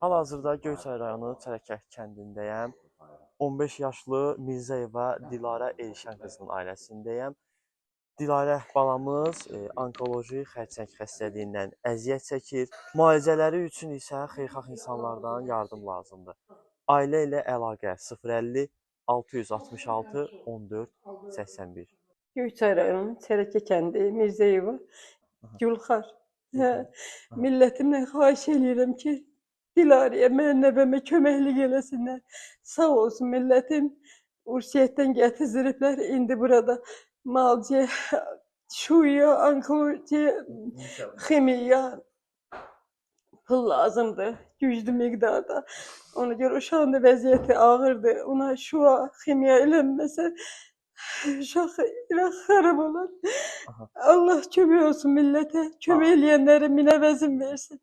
Hal-hazırda Göyçay rayonu Çərəkək kəndindəyəm. 15 yaşlı Mirzəyeva Dilarə Elşən qızının ailəsindəyəm. Dilarə balamız onkoloji xərçəng xəstəliyindən əziyyət çəkir. Müalicələri üçün isə xeyirxah insanlardan yardım lazımdır. Ailə ilə əlaqə 050 666 14 81. Göyçay rayonu Çərəkə kəndi Mirzəyeva Gülxar. Millətimdən xahiş edirəm ki, Dilarəyə, mənim nəvəmə köməklik eləsinlər. Sağ olsun millətim. Ursiyyətdən gətizdiriblər. İndi burada müalicə, şuya, onkologiya, ximiya pul lazımdır. Güclü miqdarda. Ona görə uşağın da vəziyyəti ağırdır. Ona şua, ximiya eləməsə uşaq xarab olar. Allah kömək olsun millətə. Kömək eləyənlərə minə vəzin versin.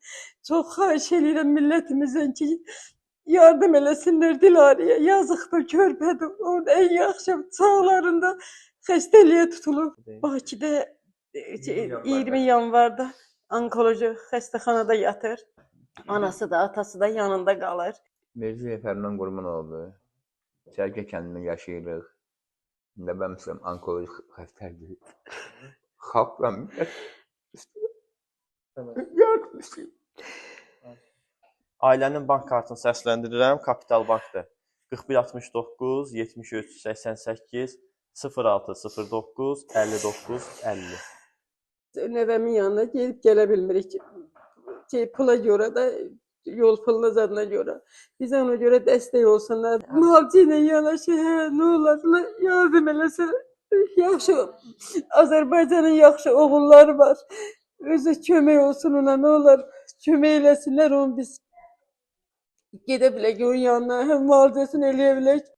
Çox xahiş edirəm millətimizdən ki, yardım eləsinlər Dilarəyə. Yazıqdır, körpədir. Onun ən yaxşı çağlarında xəstəliyə tutulub. Bakıda 20 yanvarda onkoloji xəstəxanada yatır. Anası da, atası da yanında qalır. Mirziyev Fərman Qurmanoğlu. Çərəkə kəndində yaşayırıq. İndi mən məsələn onkoloji xəstədir. Xalqla yardım istəyirəm. Ailənin bank kartını səsləndirirəm. Kapital bankdır. 4169 73 88 0609 59 50. Nəvəmin yanına gedib gələ bilmirik. Pula görə də, yol puluna zadına görə. Bizə ona görə dəstək olsunlar. Müalicə ilə yanaşı, nə olar, yardım eləsə. Yaxşı, Azərbaycanın yaxşı oğulları var. Özü kömək olsun ona, nə olar, kömək eləsinlər onu biz. Gedə bilək onun yanına, həm müalicəsini eləyə bilək.